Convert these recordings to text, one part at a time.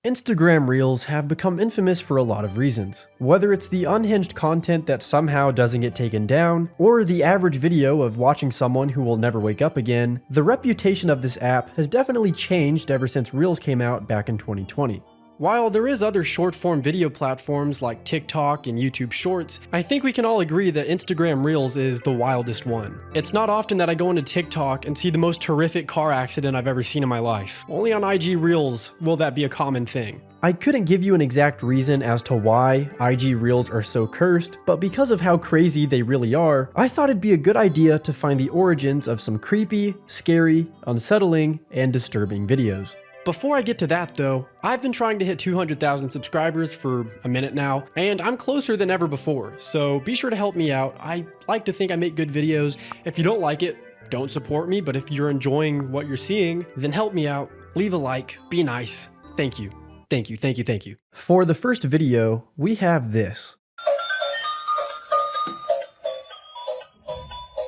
Instagram Reels have become infamous for a lot of reasons. Whether it's the unhinged content that somehow doesn't get taken down, or the average video of watching someone who will never wake up again, the reputation of this app has definitely changed ever since Reels came out back in 2020. While there is other short-form video platforms like TikTok and YouTube Shorts, I think we can all agree that Instagram Reels is the wildest one. It's not often that I go into TikTok and see the most horrific car accident I've ever seen in my life. Only on IG Reels will that be a common thing. I couldn't give you an exact reason as to why IG Reels are so cursed, but because of how crazy they really are, I thought it'd be a good idea to find the origins of some creepy, scary, unsettling, and disturbing videos. Before I get to that though, I've been trying to hit 200,000 subscribers for a minute now, and I'm closer than ever before, so be sure to help me out. I like to think I make good videos. If you don't like it, don't support me, but if you're enjoying what you're seeing, then help me out. Leave a like, be nice. Thank you. Thank you, thank you, thank you. For the first video, we have this.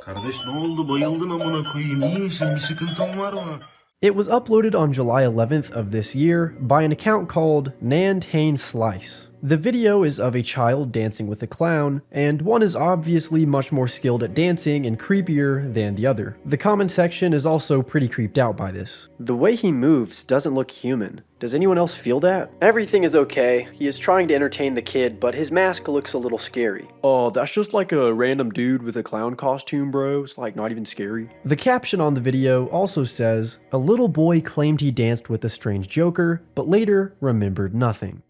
Kardeş ne oldu? Bayıldın amına koyayım. İyi misin? Bir sıkıntın var mı? It was uploaded on July 11th of this year by an account called Nan Slice. The video is of a child dancing with a clown, and one is obviously much more skilled at dancing and creepier than the other. The comment section is also pretty creeped out by this. The way he moves doesn't look human. Does anyone else feel that? Everything is okay. He is trying to entertain the kid, but his mask looks a little scary. Oh, that's just like a random dude with a clown costume, bro. It's like not even scary. The caption on the video also says, "A little boy claimed he danced with a strange joker, but later remembered nothing."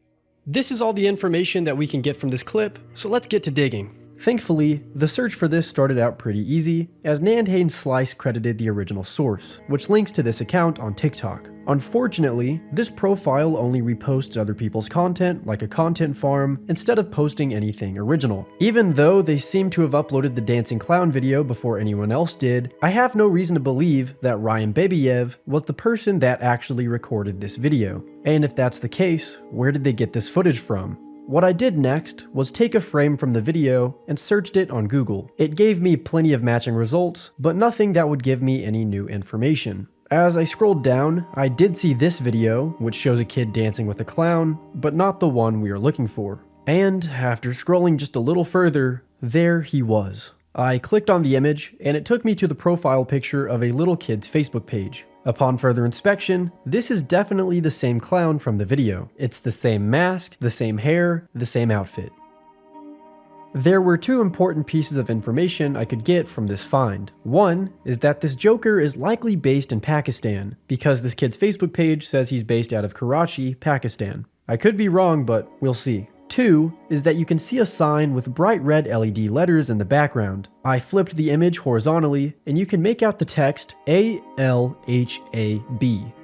This is all the information that we can get from this clip, so let's get to digging. Thankfully, the search for this started out pretty easy, as Nan Slice credited the original source, which links to this account on TikTok. Unfortunately, this profile only reposts other people's content like a content farm instead of posting anything original. Even though they seem to have uploaded the dancing clown video before anyone else did, I have no reason to believe that Ryan Babyev was the person that actually recorded this video. And if that's the case, where did they get this footage from? What I did next was take a frame from the video and searched it on Google. It gave me plenty of matching results, but nothing that would give me any new information. As I scrolled down, I did see this video, which shows a kid dancing with a clown, but not the one we are looking for. And after scrolling just a little further, there he was. I clicked on the image, and it took me to the profile picture of a little kid's Facebook page. Upon further inspection, this is definitely the same clown from the video. It's the same mask, the same hair, the same outfit. There were two important pieces of information I could get from this find. One is that this Joker is likely based in Pakistan, because this kid's Facebook page says he's based out of Karachi, Pakistan. I could be wrong, but we'll see. Two is that you can see a sign with bright red LED letters in the background. I flipped the image horizontally, and you can make out the text ALHAB.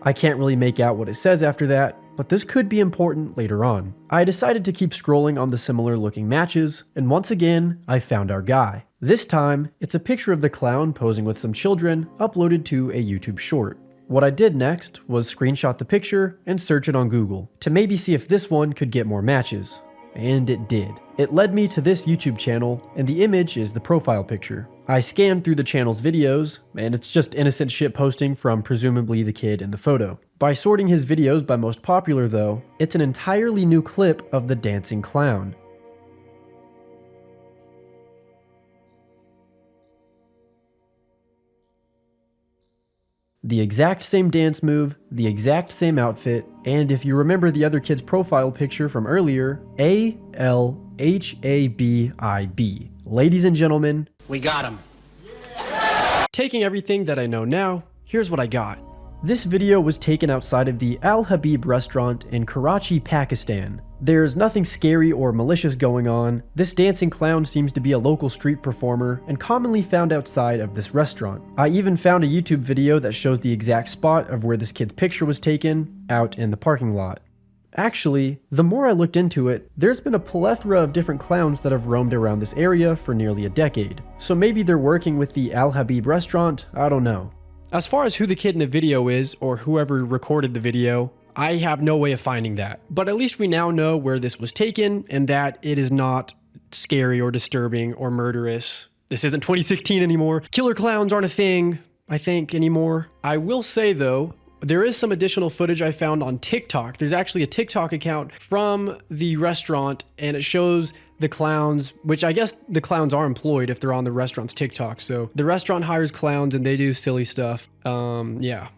I can't really make out what it says after that, but this could be important later on. I decided to keep scrolling on the similar looking matches, and once again, I found our guy. This time, it's a picture of the clown posing with some children uploaded to a YouTube short. What I did next was screenshot the picture and search it on Google to maybe see if this one could get more matches. And it did. It led me to this YouTube channel, and the image is the profile picture. I scanned through the channel's videos, and it's just innocent shit posting from presumably the kid in the photo. By sorting his videos by most popular though, it's an entirely new clip of the dancing clown. The exact same dance move, the exact same outfit, and if you remember the other kid's profile picture from earlier, ALHABIB. Ladies and gentlemen, we got him. Taking everything that I know now, here's what I got. This video was taken outside of the Al Habib restaurant in Karachi, Pakistan. There's nothing scary or malicious going on. This dancing clown seems to be a local street performer and commonly found outside of this restaurant. I even found a YouTube video that shows the exact spot of where this kid's picture was taken, out in the parking lot. Actually, the more I looked into it, there's been a plethora of different clowns that have roamed around this area for nearly a decade. So maybe they're working with the Al Habib restaurant, I don't know. As far as who the kid in the video is, or whoever recorded the video, I have no way of finding that. But at least we now know where this was taken, and that it is not scary or disturbing or murderous. This isn't 2016 anymore. Killer clowns aren't a thing, I think, anymore. I will say though, There is some additional footage I found on TikTok. There's actually a TikTok account from the restaurant, and it shows the clowns, which I guess the clowns are employed if they're on the restaurant's TikTok. So the restaurant hires clowns and they do silly stuff. Yeah.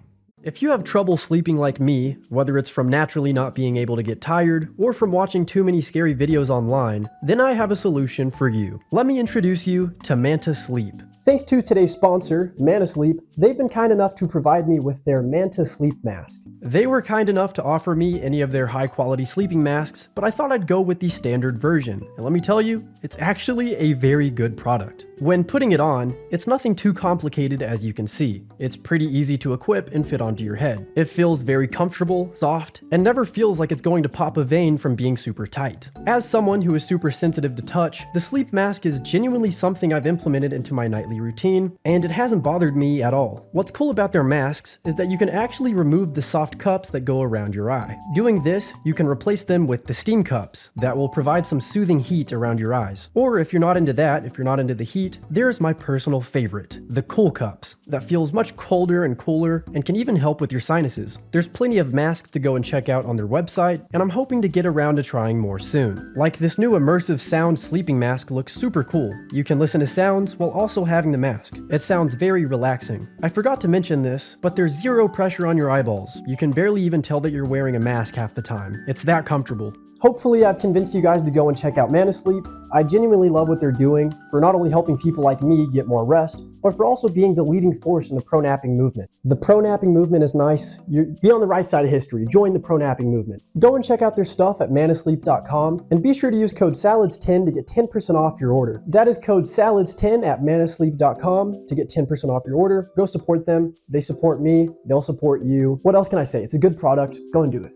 If you have trouble sleeping like me, whether it's from naturally not being able to get tired or from watching too many scary videos online, then I have a solution for you. Let me introduce you to Manta Sleep. Thanks to today's sponsor, Manta Sleep, they've been kind enough to provide me with their Manta Sleep mask. They were kind enough to offer me any of their high-quality sleeping masks, but I thought I'd go with the standard version. And let me tell you, it's actually a very good product. When putting it on, it's nothing too complicated as you can see. It's pretty easy to equip and fit onto your head. It feels very comfortable, soft, and never feels like it's going to pop a vein from being super tight. As someone who is super sensitive to touch, the sleep mask is genuinely something I've implemented into my nightly routine, and it hasn't bothered me at all. What's cool about their masks is that you can actually remove the soft cups that go around your eye. Doing this, you can replace them with the steam cups that will provide some soothing heat around your eyes. Or if you're not into that, if you're not into the heat, there's my personal favorite, the cool cups, that feels much colder and cooler and can even help with your sinuses. There's plenty of masks to go and check out on their website, and I'm hoping to get around to trying more soon. Like this new immersive sound sleeping mask looks super cool. You can listen to sounds while also having the mask. It sounds very relaxing. I forgot to mention this, but there's zero pressure on your eyeballs. You can barely even tell that you're wearing a mask half the time. It's that comfortable. Hopefully I've convinced you guys to go and check out Manta Sleep. I genuinely love what they're doing for not only helping people like me get more rest, but for also being the leading force in the pro-napping movement. The pro-napping movement is nice. Be on the right side of history. Join the pro-napping movement. Go and check out their stuff at manasleep.com and be sure to use code SALADS10 to get 10% off your order. That is code SALADS10 at manasleep.com to get 10% off your order. Go support them. They support me. They'll support you. What else can I say? It's a good product. Go and do it.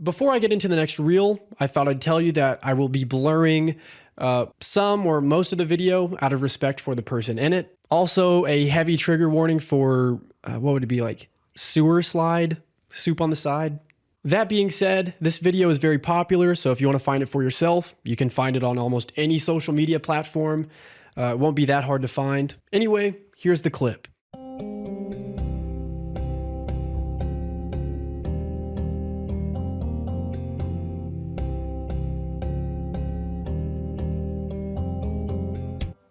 Before I get into the next reel, I thought I'd tell you that I will be blurring some or most of the video out of respect for the person in it. Also, a heavy trigger warning for, what would it be like, sewer slide, soup on the side. That being said, this video is very popular, so if you want to find it for yourself, you can find it on almost any social media platform. It won't be that hard to find. Anyway, here's the clip.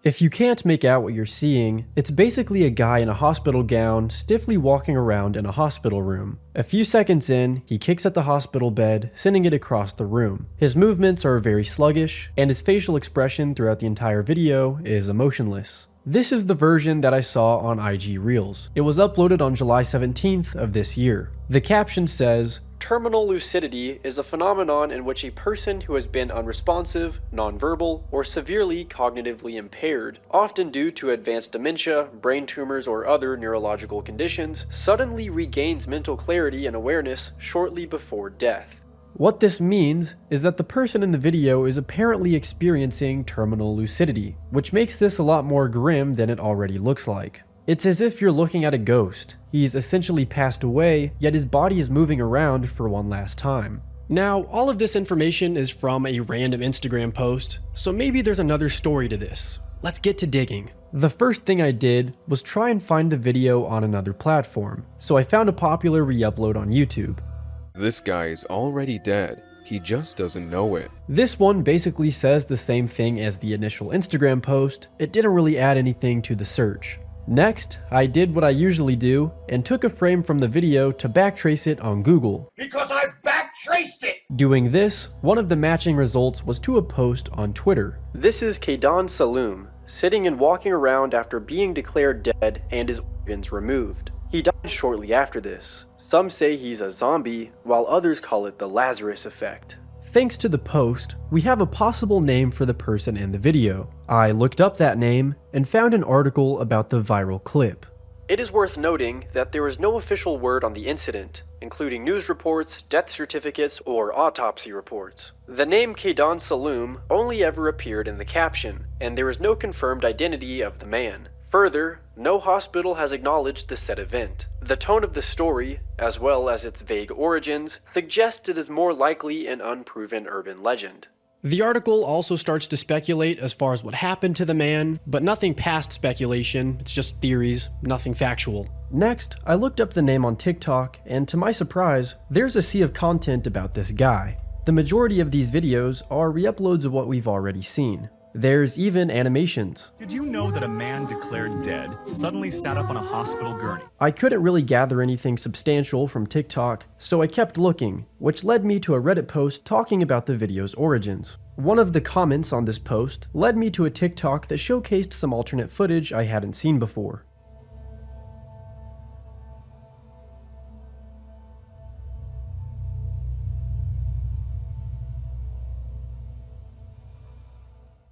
If you can't make out what you're seeing, it's basically a guy in a hospital gown stiffly walking around in a hospital room. A few seconds in, he kicks at the hospital bed, sending it across the room. His movements are very sluggish, and his facial expression throughout the entire video is emotionless. This is the version that I saw on IG Reels. It was uploaded on July 17th of this year. The caption says, "Terminal lucidity is a phenomenon in which a person who has been unresponsive, nonverbal, or severely cognitively impaired, often due to advanced dementia, brain tumors, or other neurological conditions, suddenly regains mental clarity and awareness shortly before death." What this means is that the person in the video is apparently experiencing terminal lucidity, which makes this a lot more grim than it already looks like. It's as if you're looking at a ghost. He's essentially passed away, yet his body is moving around for one last time. Now, all of this information is from a random Instagram post, so maybe there's another story to this. Let's get to digging. The first thing I did was try and find the video on another platform, so I found a popular re-upload on YouTube. This guy is already dead. He just doesn't know it. This one basically says the same thing as the initial Instagram post. It didn't really add anything to the search. Next, I did what I usually do and took a frame from the video to backtrace it on Google. Because I backtraced it! Doing this, one of the matching results was to a post on Twitter. This is Kaydan Saloom, sitting and walking around after being declared dead and his organs removed. He died shortly after this. Some say he's a zombie, while others call it the Lazarus effect. Thanks to the post, we have a possible name for the person in the video. I looked up that name and found an article about the viral clip. It is worth noting that there is no official word on the incident, including news reports, death certificates, or autopsy reports. The name Kaydan Saloom only ever appeared in the caption, and there is no confirmed identity of the man. Further, no hospital has acknowledged the said event. The tone of the story, as well as its vague origins, suggests it is more likely an unproven urban legend. The article also starts to speculate as far as what happened to the man, but nothing past speculation, it's just theories, nothing factual. Next, I looked up the name on TikTok, and to my surprise, there's a sea of content about this guy. The majority of these videos are re-uploads of what we've already seen. There's even animations. Did you know that a man declared dead suddenly sat up on a hospital gurney? I couldn't really gather anything substantial from TikTok, so I kept looking, which led me to a Reddit post talking about the video's origins. One of the comments on this post led me to a TikTok that showcased some alternate footage I hadn't seen before.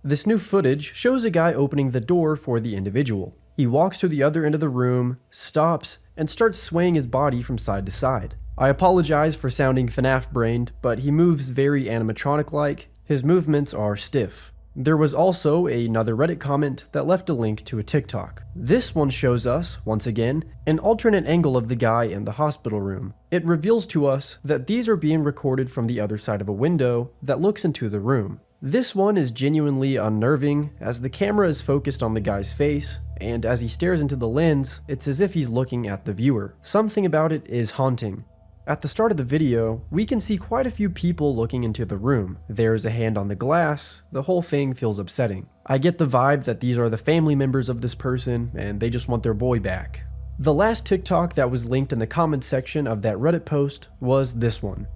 This new footage shows a guy opening the door for the individual. He walks to the other end of the room, stops, and starts swaying his body from side to side. I apologize for sounding FNAF-brained, but he moves very animatronic-like. His movements are stiff. There was also another Reddit comment that left a link to a TikTok. This one shows us, once again, an alternate angle of the guy in the hospital room. It reveals to us that these are being recorded from the other side of a window that looks into the room. This one is genuinely unnerving, as the camera is focused on the guy's face, and as he stares into the lens, it's as if he's looking at the viewer. Something about it is haunting. At the start of the video, we can see quite a few people looking into the room. There's a hand on the glass. The whole thing feels upsetting. I get the vibe that these are the family members of this person, and they just want their boy back. The last TikTok that was linked in the comments section of that Reddit post was this one.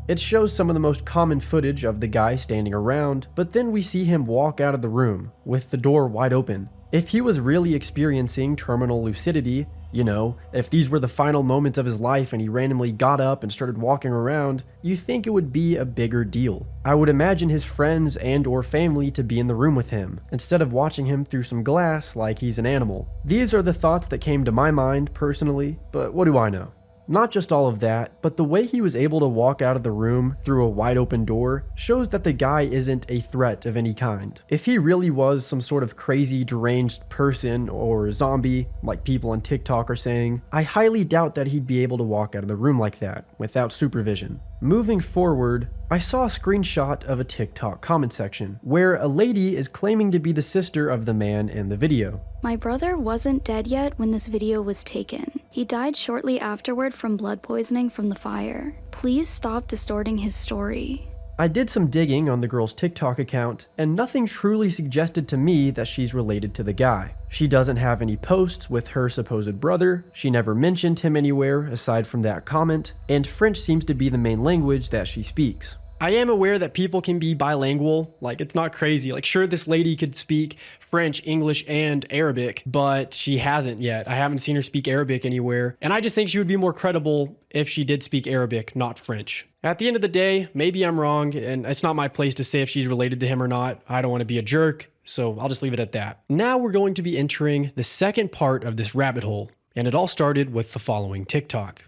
It shows some of the most common footage of the guy standing around, but then we see him walk out of the room, with the door wide open. If he was really experiencing terminal lucidity, you know, if these were the final moments of his life and he randomly got up and started walking around, you think it would be a bigger deal. I would imagine his friends and or family to be in the room with him, instead of watching him through some glass like he's an animal. These are the thoughts that came to my mind personally, but what do I know? Not just all of that, but the way he was able to walk out of the room through a wide open door shows that the guy isn't a threat of any kind. If he really was some sort of crazy, deranged person or zombie, like people on TikTok are saying, I highly doubt that he'd be able to walk out of the room like that, without supervision. Moving forward, I saw a screenshot of a TikTok comment section where a lady is claiming to be the sister of the man in the video. My brother wasn't dead yet when this video was taken. He died shortly afterward from blood poisoning from the fire. Please stop distorting his story. I did some digging on the girl's TikTok account, and nothing truly suggested to me that she's related to the guy. She doesn't have any posts with her supposed brother, she never mentioned him anywhere aside from that comment, and French seems to be the main language that she speaks. I am aware that people can be bilingual, like it's not crazy. Like sure, this lady could speak French, English, and Arabic, but she hasn't yet. I haven't seen her speak Arabic anywhere, and I just think she would be more credible if she did speak Arabic, not French. At the end of the day, maybe I'm wrong, and it's not my place to say if she's related to him or not. I don't want to be a jerk, so I'll just leave it at that. Now we're going to be entering the second part of this rabbit hole, and it all started with the following TikTok.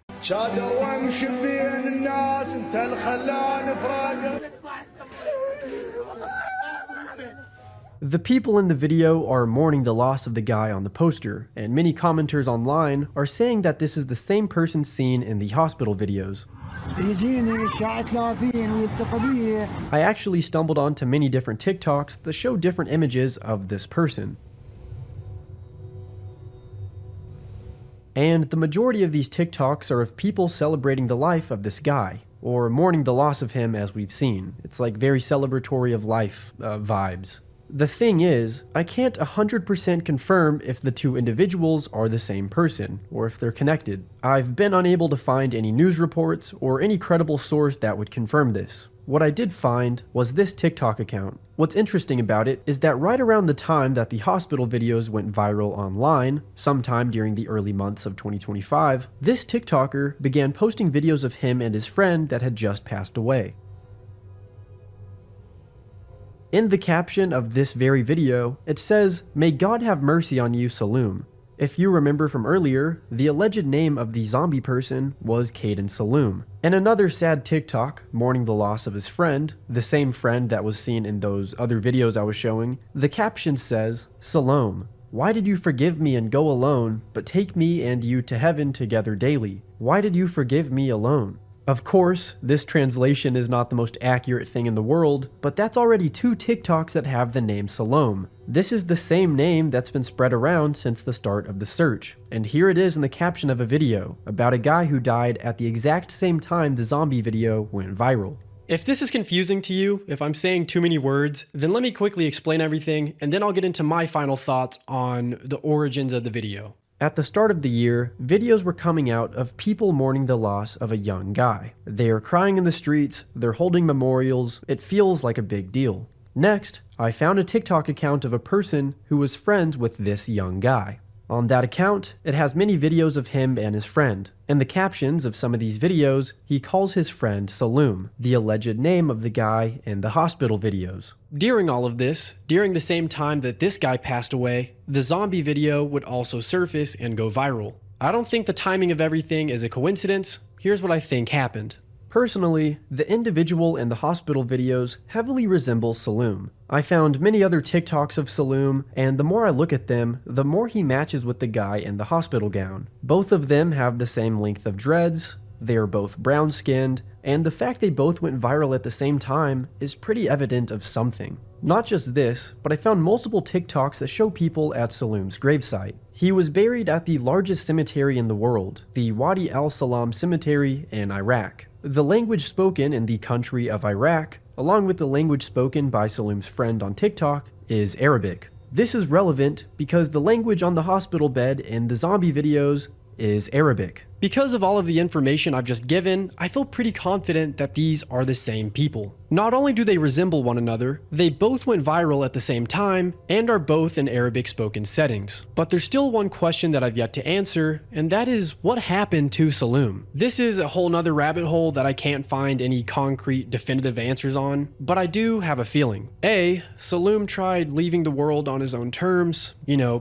The people in the video are mourning the loss of the guy on the poster, and many commenters online are saying that this is the same person seen in the hospital videos. I actually stumbled onto many different TikToks that show different images of this person. And the majority of these TikToks are of people celebrating the life of this guy, or mourning the loss of him as we've seen. It's like very celebratory of life vibes. The thing is, I can't 100% confirm if the two individuals are the same person, or if they're connected. I've been unable to find any news reports or any credible source that would confirm this. What I did find was this TikTok account. What's interesting about it is that right around the time that the hospital videos went viral online, sometime during the early months of 2025, this TikToker began posting videos of him and his friend that had just passed away. In the caption of this very video, it says, "May God have mercy on you, Saloom." If you remember from earlier, the alleged name of the zombie person was Caden Saloom. In another sad TikTok, mourning the loss of his friend, the same friend that was seen in those other videos I was showing, the caption says, "Salome, why did you forgive me and go alone, but take me and you to heaven together daily? Why did you forgive me alone?" Of course, this translation is not the most accurate thing in the world, but that's already 2 TikToks that have the name Salome. This is the same name that's been spread around since the start of the search. And here it is in the caption of a video about a guy who died at the exact same time the zombie video went viral. If this is confusing to you, if I'm saying too many words, then let me quickly explain everything, and then I'll get into my final thoughts on the origins of the video. At the start of the year, videos were coming out of people mourning the loss of a young guy. They are crying in the streets, they're holding memorials, it feels like a big deal. Next, I found a TikTok account of a person who was friends with this young guy. On that account, it has many videos of him and his friend. In the captions of some of these videos, he calls his friend Salome, the alleged name of the guy in the hospital videos. During all of this, during the same time that this guy passed away, the zombie video would also surface and go viral. I don't think the timing of everything is a coincidence. Here's what I think happened. Personally, the individual in the hospital videos heavily resembles Salome. I found many other TikToks of Salome, and the more I look at them, the more he matches with the guy in the hospital gown. Both of them have the same length of dreads, they are both brown-skinned, and the fact they both went viral at the same time is pretty evident of something. Not just this, but I found multiple TikToks that show people at Salome's gravesite. He was buried at the largest cemetery in the world, the Wadi al-Salam Cemetery in Iraq. The language spoken in the country of Iraq, along with the language spoken by Salome's friend on TikTok, is Arabic. This is relevant because the language on the hospital bed in the zombie videos is Arabic. Because of all of the information I've just given, I feel pretty confident that these are the same people. Not only do they resemble one another, they both went viral at the same time and are both in Arabic spoken settings. But there's still one question that I've yet to answer, and that is what happened to Salome? This is a whole nother rabbit hole that I can't find any concrete definitive answers on, but I do have a feeling. A, Salome tried leaving the world on his own terms,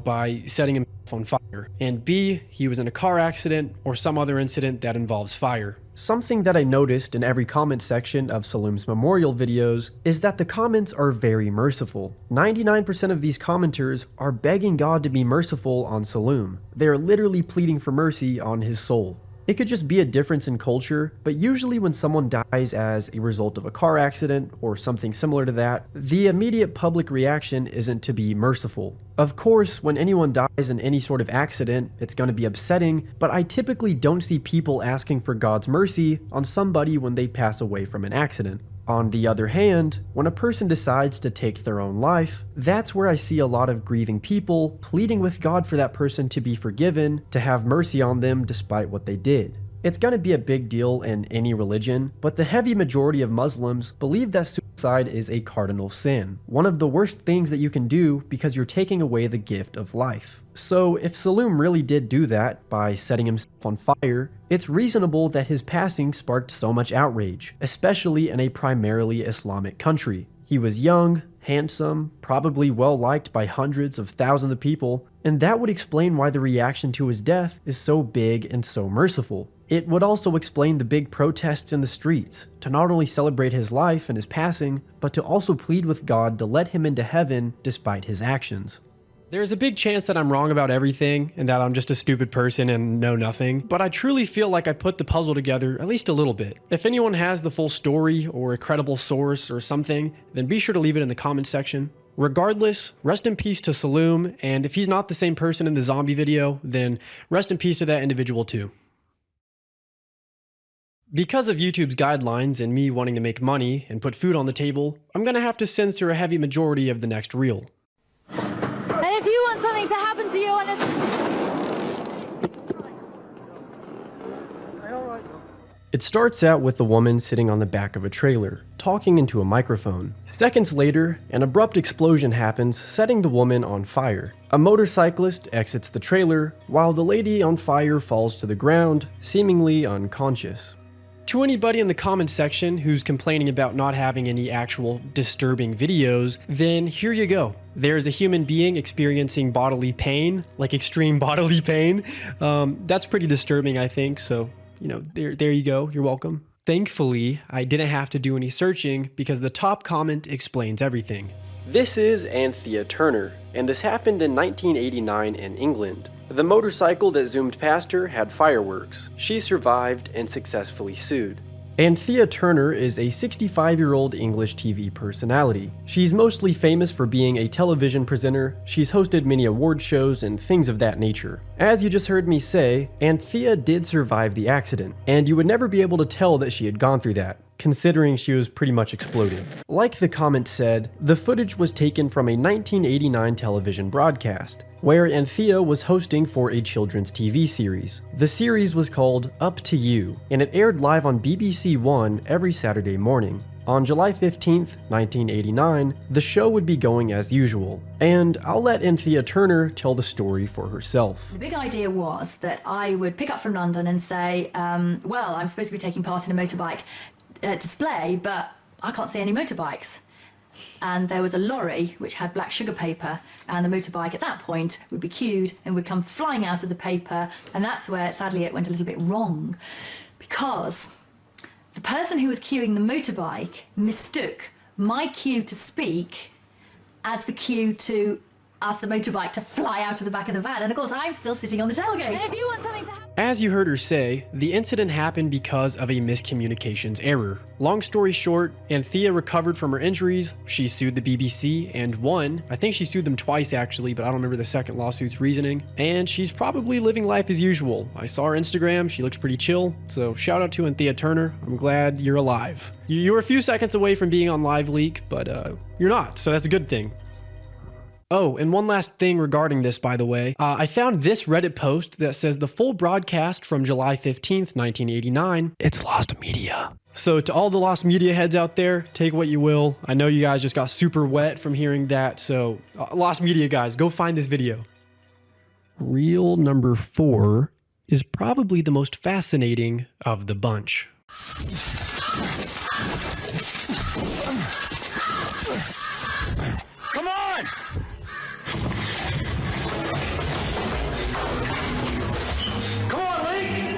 by setting himself on fire. And B, he was in a car accident or some other incident that involves fire. Something that I noticed in every comment section of Salome's memorial videos is that the comments are very merciful. 99% of these commenters are begging God to be merciful on Salome. They are literally pleading for mercy on his soul. It could just be a difference in culture, but usually when someone dies as a result of a car accident or something similar to that, the immediate public reaction isn't to be merciful. Of course, when anyone dies in any sort of accident, it's going to be upsetting, but I typically don't see people asking for God's mercy on somebody when they pass away from an accident. On the other hand, when a person decides to take their own life, that's where I see a lot of grieving people pleading with God for that person to be forgiven, to have mercy on them despite what they did. It's going to be a big deal in any religion, but the heavy majority of Muslims believe that suicide is a cardinal sin, one of the worst things that you can do because you're taking away the gift of life. So if Salome really did do that by setting himself on fire, it's reasonable that his passing sparked so much outrage, especially in a primarily Islamic country. He was young, handsome, probably well liked by hundreds of thousands of people, and that would explain why the reaction to his death is so big and so merciful. It would also explain the big protests in the streets, to not only celebrate his life and his passing, but to also plead with God to let him into heaven despite his actions. There's a big chance that I'm wrong about everything and that I'm just a stupid person and know nothing, but I truly feel like I put the puzzle together at least a little bit. If anyone has the full story or a credible source or something, then be sure to leave it in the comment section. Regardless, rest in peace to Salome, and if he's not the same person in the zombie video, then rest in peace to that individual too. Because of YouTube's guidelines and me wanting to make money and put food on the table, I'm gonna have to censor a heavy majority of the next reel. And if you want something to happen to you and It starts out with the woman sitting on the back of a trailer, talking into a microphone. Seconds later, an abrupt explosion happens, setting the woman on fire. A motorcyclist exits the trailer, while the lady on fire falls to the ground, seemingly unconscious. To anybody in the comments section who's complaining about not having any actual disturbing videos, then here you go. There's a human being experiencing bodily pain, like extreme bodily pain. That's pretty disturbing, I think, so, there you go, you're welcome. Thankfully, I didn't have to do any searching because the top comment explains everything. This is Anthea Turner, and this happened in 1989 in England. The motorcycle that zoomed past her had fireworks. She survived and successfully sued. Anthea Turner is a 65-year-old English TV personality. She's mostly famous for being a television presenter, she's hosted many award shows and things of that nature. As you just heard me say, Anthea did survive the accident, and you would never be able to tell that she had gone through that, considering she was pretty much exploding. Like the comment said, the footage was taken from a 1989 television broadcast, where Anthea was hosting for a children's TV series. The series was called Up to You, and it aired live on BBC One every Saturday morning. On July 15th, 1989, the show would be going as usual, and I'll let Anthea Turner tell the story for herself. The big idea was that I would pick up from London and say, well, I'm supposed to be taking part in a motorbike display, but I can't see any motorbikes. And there was a lorry which had black sugar paper, and the motorbike at that point would be queued and would come flying out of the paper, and that's where sadly it went a little bit wrong, because the person who was queuing the motorbike mistook my cue to speak as the cue to ask the motorbike to fly out of the back of the van, and of course I'm still sitting on the tailgate. And if you want something to happen... As you heard her say, the incident happened because of a miscommunications error. Long story short, Anthea recovered from her injuries, she sued the BBC and won. I think she sued them twice actually, but I don't remember the second lawsuit's reasoning. And she's probably living life as usual. I saw her Instagram, she looks pretty chill, so shout out to Anthea Turner, I'm glad you're alive. You were a few seconds away from being on Live Leak, but you're not, so that's a good thing. Oh, and one last thing regarding this, by the way. I found this Reddit post that says the full broadcast from July 15th, 1989, it's lost media. So to all the lost media heads out there, take what you will. I know you guys just got super wet from hearing that, so lost media guys, go find this video. Reel number 4 is probably the most fascinating of the bunch. Come on! Come on, Link!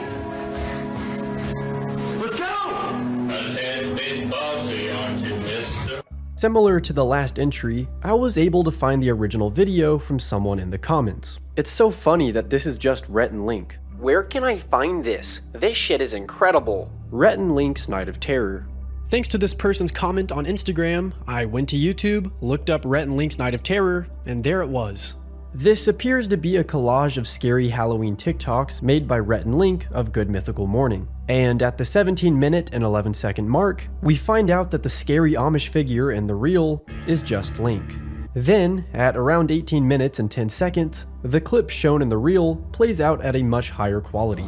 Let's go! A 10-bit bossy, aren't you, mister? Similar to the last entry, I was able to find the original video from someone in the comments. It's so funny that this is just Rhett and Link. Where can I find this? This shit is incredible. Rhett and Link's Night of Terror. Thanks to this person's comment on Instagram, I went to YouTube, looked up Rhett and Link's Night of Terror, and there it was. This appears to be a collage of scary Halloween TikToks made by Rhett and Link of Good Mythical Morning. And at the 17-minute and 11-second mark, we find out that the scary Amish figure in the reel is just Link. Then, at around 18 minutes and 10 seconds, the clip shown in the reel plays out at a much higher quality.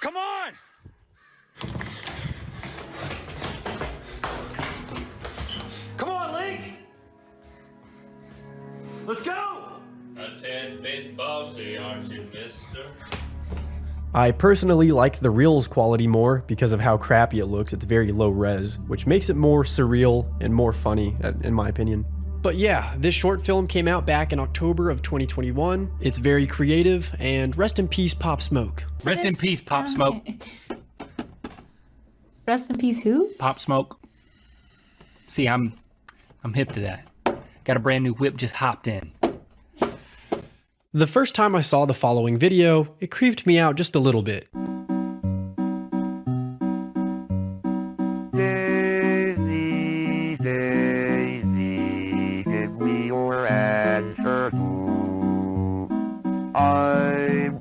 Come on! Come on, Link! Let's go! A 10-bit bossy, aren't you, mister? I personally like the reel's quality more because of how crappy it looks. It's very low res, which makes it more surreal and more funny, in my opinion. But yeah, this short film came out back in October of 2021. It's very creative, and rest in peace, Pop Smoke. Rest in peace, Pop Smoke. Rest in peace, who? Pop Smoke. See, I'm hip to that. Got a brand new whip, just hopped in. The first time I saw the following video, it creeped me out just a little bit. Daisy, Daisy, give me your answer too. I'm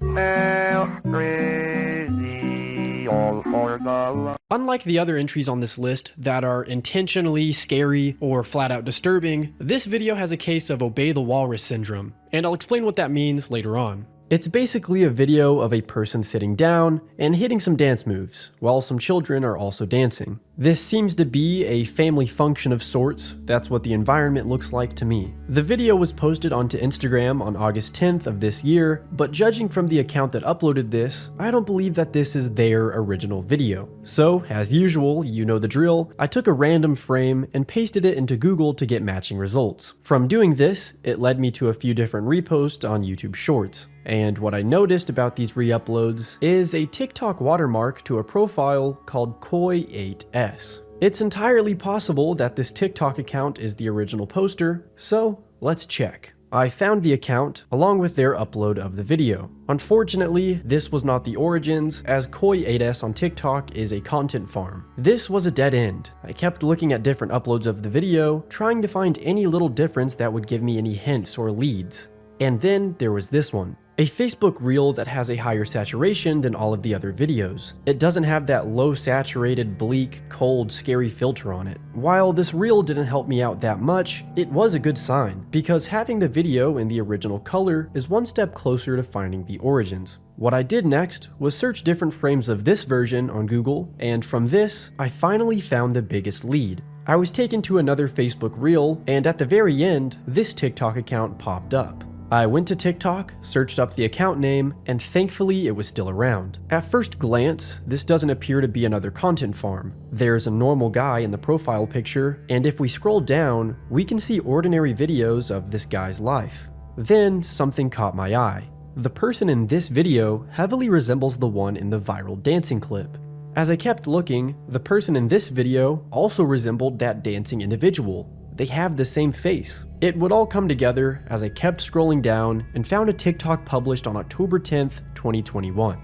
crazy, all for the love. Unlike the other entries on this list that are intentionally scary or flat out disturbing, this video has a case of Obey the Walrus syndrome, and I'll explain what that means later on. It's basically a video of a person sitting down and hitting some dance moves, while some children are also dancing. This seems to be a family function of sorts. That's what the environment looks like to me. The video was posted onto Instagram on August 10th of this year, but judging from the account that uploaded this, I don't believe that this is their original video. So, as usual, you know the drill, I took a random frame and pasted it into Google to get matching results. From doing this, it led me to a few different reposts on YouTube Shorts. And what I noticed about these re-uploads is a TikTok watermark to a profile called Koi8S. It's entirely possible that this TikTok account is the original poster, so let's check. I found the account along with their upload of the video. Unfortunately, this was not the origins, as Koi8s on TikTok is a content farm. This was a dead end. I kept looking at different uploads of the video, trying to find any little difference that would give me any hints or leads. And then there was this one. A Facebook reel that has a higher saturation than all of the other videos. It doesn't have that low saturated, bleak, cold, scary filter on it. While this reel didn't help me out that much, it was a good sign, because having the video in the original color is one step closer to finding the origins. What I did next was search different frames of this version on Google, and from this, I finally found the biggest lead. I was taken to another Facebook reel, and at the very end, this TikTok account popped up. I went to TikTok, searched up the account name, and thankfully it was still around. At first glance, this doesn't appear to be another content farm. There's a normal guy in the profile picture, and if we scroll down, we can see ordinary videos of this guy's life. Then something caught my eye. The person in this video heavily resembles the one in the viral dancing clip. As I kept looking, the person in this video also resembled that dancing individual. They have the same face. It would all come together as I kept scrolling down and found a TikTok published on October 10th, 2021.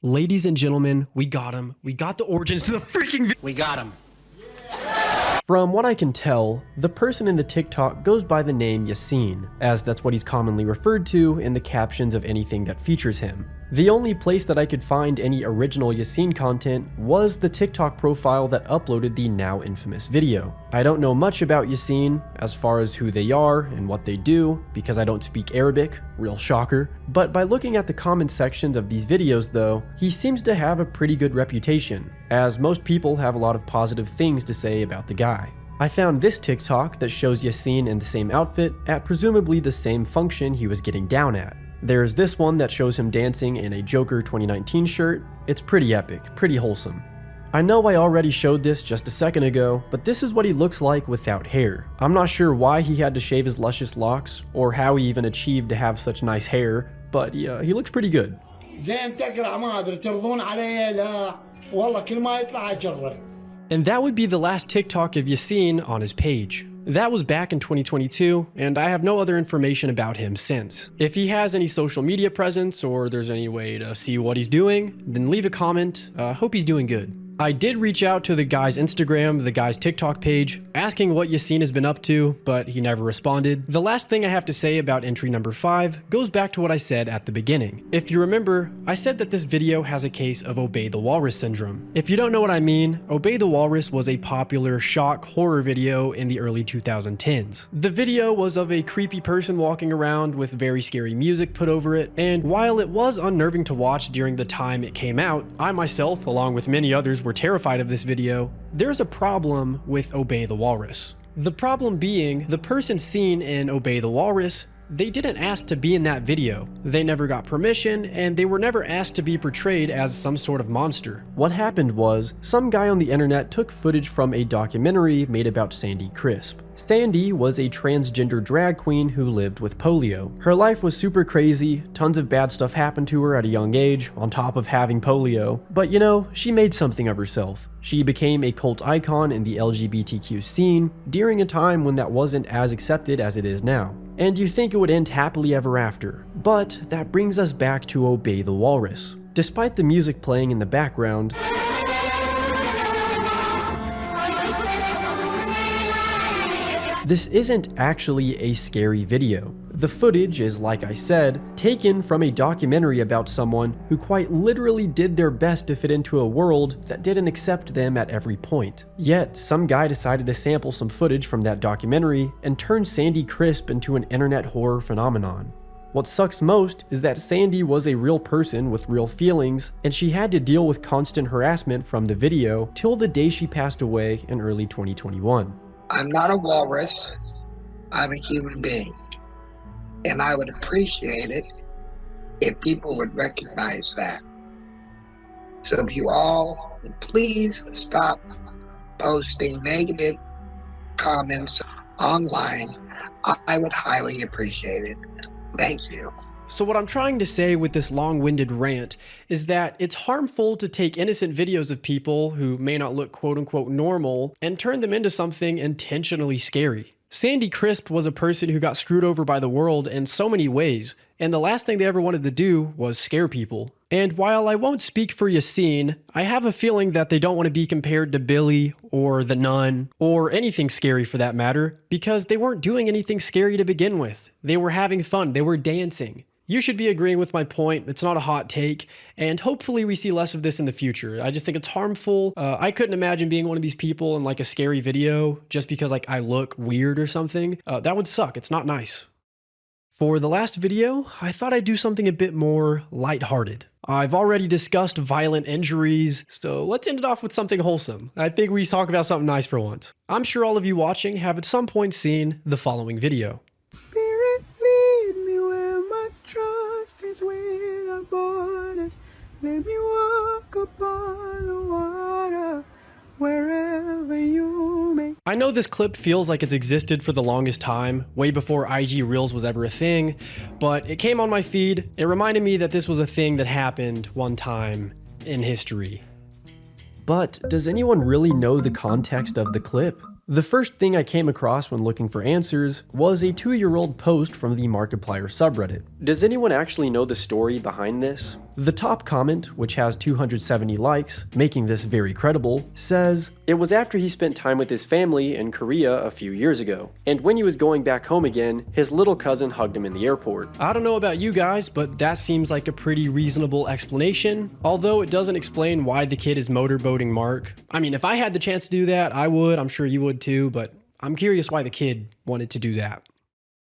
Ladies and gentlemen, we got him. We got the origins to the freaking We got him. From what I can tell, the person in the TikTok goes by the name Yassine, as that's what he's commonly referred to in the captions of anything that features him. The only place that I could find any original Yassine content was the TikTok profile that uploaded the now infamous video. I don't know much about Yassine as far as who they are and what they do, because I don't speak Arabic, real shocker, but by looking at the comment sections of these videos though, he seems to have a pretty good reputation, as most people have a lot of positive things to say about the guy. I found this TikTok that shows Yassine in the same outfit at presumably the same function he was getting down at. There's this one that shows him dancing in a Joker 2019 shirt. It's pretty epic, pretty wholesome. I know I already showed this just a second ago, but this is what he looks like without hair. I'm not sure why he had to shave his luscious locks, or how he even achieved to have such nice hair, but yeah, he looks pretty good. And that would be the last TikTok of Yassine on his page. That was back in 2022, and I have no other information about him since. If he has any social media presence, or there's any way to see what he's doing, then leave a comment. Hope he's doing good. I did reach out to the guy's Instagram, the guy's TikTok page, asking what Yassine has been up to, but he never responded. The last thing I have to say about entry number 5 goes back to what I said at the beginning. If you remember, I said that this video has a case of Obey the Walrus syndrome. If you don't know what I mean, Obey the Walrus was a popular shock horror video in the early 2010s. The video was of a creepy person walking around with very scary music put over it, and while it was unnerving to watch during the time it came out, I myself, along with many others, were terrified of this video. There's a problem with Obey the Walrus. The problem being, the person seen in Obey the Walrus, they didn't ask to be in that video. They never got permission, and they were never asked to be portrayed as some sort of monster. What happened was, some guy on the internet took footage from a documentary made about Sandy Crisp. Sandy was a transgender drag queen who lived with polio. Her life was super crazy, tons of bad stuff happened to her at a young age, on top of having polio. But you know, she made something of herself. She became a cult icon in the LGBTQ scene during a time when that wasn't as accepted as it is now. And you think it would end happily ever after. But that brings us back to Obey the Walrus. Despite the music playing in the background, this isn't actually a scary video. The footage is, like I said, taken from a documentary about someone who quite literally did their best to fit into a world that didn't accept them at every point. Yet, some guy decided to sample some footage from that documentary and turn Sandy Crisp into an internet horror phenomenon. What sucks most is that Sandy was a real person with real feelings, and she had to deal with constant harassment from the video till the day she passed away in early 2021. I'm not a walrus, I'm a human being. And I would appreciate it if people would recognize that. So if you all would please stop posting negative comments online, I would highly appreciate it. Thank you. So what I'm trying to say with this long-winded rant is that it's harmful to take innocent videos of people who may not look quote-unquote normal and turn them into something intentionally scary. Sandy Crisp was a person who got screwed over by the world in so many ways, and the last thing they ever wanted to do was scare people. And while I won't speak for Yassine, I have a feeling that they don't want to be compared to Billy or the Nun or anything scary for that matter, because they weren't doing anything scary to begin with. They were having fun, they were dancing. You should be agreeing with my point. It's not a hot take, and hopefully we see less of this in the future. I just think it's harmful. I couldn't imagine being one of these people in like a scary video just because like I look weird or something. That would suck. It's not nice. For the last video, I thought I'd do something a bit more lighthearted. I've already discussed violent injuries, so let's end it off with something wholesome. I think we talk about something nice for once. I'm sure all of you watching have at some point seen the following video. Spirit, lead me where my trust is without borders. Let me walk upon the water wherever you may. I know this clip feels like it's existed for the longest time, way before IG Reels was ever a thing, but it came on my feed. It reminded me that this was a thing that happened one time in history. But does anyone really know the context of the clip? The first thing I came across when looking for answers was a 2-year-old post from the Markiplier subreddit. Does anyone actually know the story behind this? The top comment, which has 270 likes, making this very credible, says, "It was after he spent time with his family in Korea a few years ago, and when he was going back home again, his little cousin hugged him in the airport." I don't know about you guys, but that seems like a pretty reasonable explanation, although it doesn't explain why the kid is motorboating Mark. I mean, if I had the chance to do that, I would. I'm sure you would too, but I'm curious why the kid wanted to do that.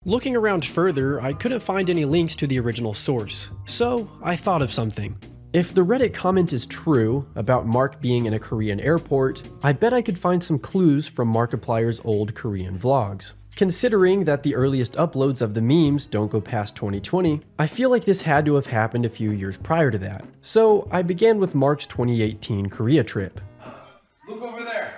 Looking around further, I couldn't find any links to the original source, so I thought of something. If the Reddit comment is true about Mark being in a Korean airport, I bet I could find some clues from Markiplier's old Korean vlogs. Considering that the earliest uploads of the memes don't go past 2020, I feel like this had to have happened a few years prior to that. So I began with Mark's 2018 Korea trip. Look over there.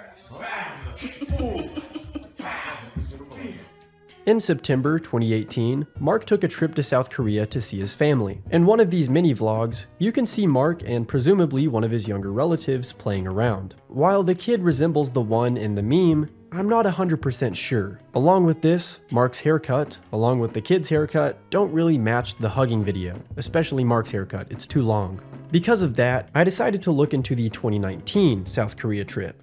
In September 2018, Mark took a trip to South Korea to see his family. In one of these mini vlogs, you can see Mark and presumably one of his younger relatives playing around. While the kid resembles the one in the meme, I'm not 100% sure. Along with this, Mark's haircut, along with the kid's haircut, don't really match the hugging video, especially Mark's haircut, it's too long. Because of that, I decided to look into the 2019 South Korea trip.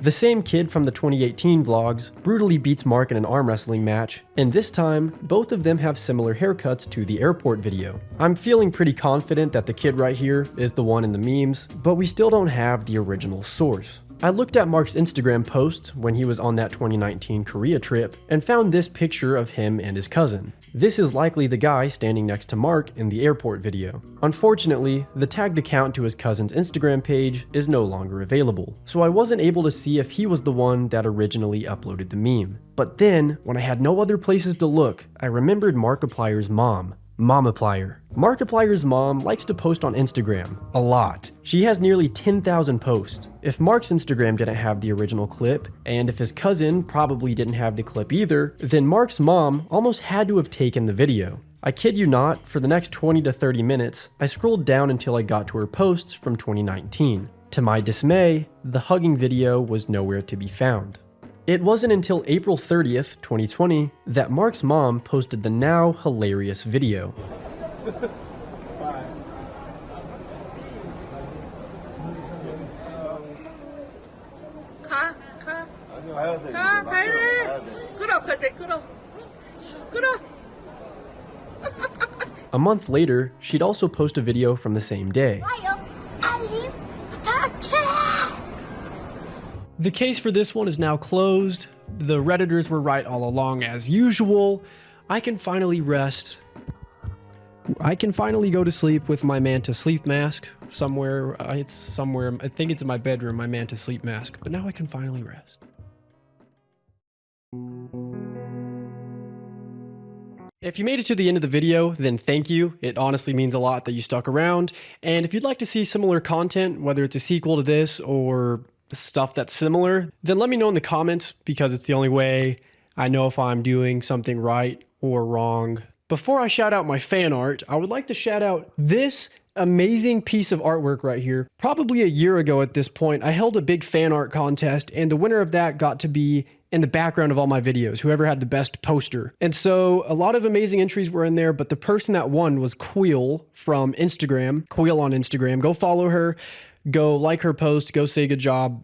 The same kid from the 2018 vlogs brutally beats Mark in an arm wrestling match, and this time, both of them have similar haircuts to the airport video. I'm feeling pretty confident that the kid right here is the one in the memes, but we still don't have the original source. I looked at Mark's Instagram post when he was on that 2019 Korea trip and found this picture of him and his cousin. This is likely the guy standing next to Mark in the airport video. Unfortunately, the tagged account to his cousin's Instagram page is no longer available, so I wasn't able to see if he was the one that originally uploaded the meme. But then, when I had no other places to look, I remembered Markiplier's mom. Mamaplier. Markiplier's mom likes to post on Instagram. A lot. She has nearly 10,000 posts. If Mark's Instagram didn't have the original clip, and if his cousin probably didn't have the clip either, then Mark's mom almost had to have taken the video. I kid you not, for the next 20 to 30 minutes, I scrolled down until I got to her posts from 2019. To my dismay, the hugging video was nowhere to be found. It wasn't until April 30th, 2020, that Mark's mom posted the now hilarious video. A month later, she'd also post a video from the same day. The case for this one is now closed. The Redditors were right all along as usual. I can finally rest. I can finally go to sleep with my Manta sleep mask somewhere. It's somewhere, I think it's in my bedroom, my Manta sleep mask. But now I can finally rest. If you made it to the end of the video, then thank you. It honestly means a lot that you stuck around. And if you'd like to see similar content, whether it's a sequel to this or stuff that's similar, then let me know in the comments, because it's the only way I know if I'm doing something right or wrong. Before I shout out my fan art, I would like to shout out this amazing piece of artwork right here. Probably a year ago at this point, I held a big fan art contest, and the winner of that got to be in the background of all my videos, whoever had the best poster. And so a lot of amazing entries were in there, but the person that won was Queel from Instagram. Queel on Instagram. Go follow her, go like her post, go say good job.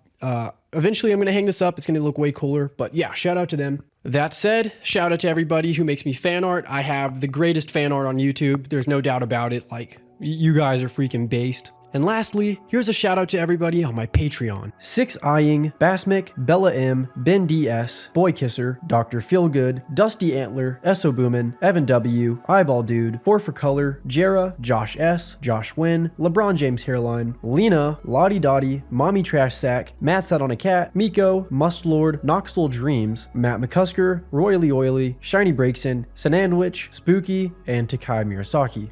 Eventually I'm going to hang this up. It's going to look way cooler, but yeah, shout out to them. That said, shout out to everybody who makes me fan art. I have the greatest fan art on YouTube. There's no doubt about it. Like, you guys are freaking based. And lastly, here's a shout out to everybody on my Patreon. Six Eyeing, Basmic, Bella M, Ben DS, Boy Kisser, Dr. Feelgood, Dusty Antler, Esso Boomin, Evan W, Eyeball Dude, 4 for Color, Jera, Josh S, Josh Wynn, LeBron James Hairline, Lena, Lottie Dottie, Mommy Trash Sack, Matt Sat on a Cat, Miko, Mustlord, Knoxville Dreams, Matt McCusker, Royally Oily, Shiny Breaksin, Sanandwich, Spooky, and Takai Murasaki.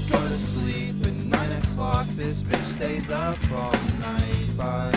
Go to sleep at 9 o'clock, this bitch stays up all night, but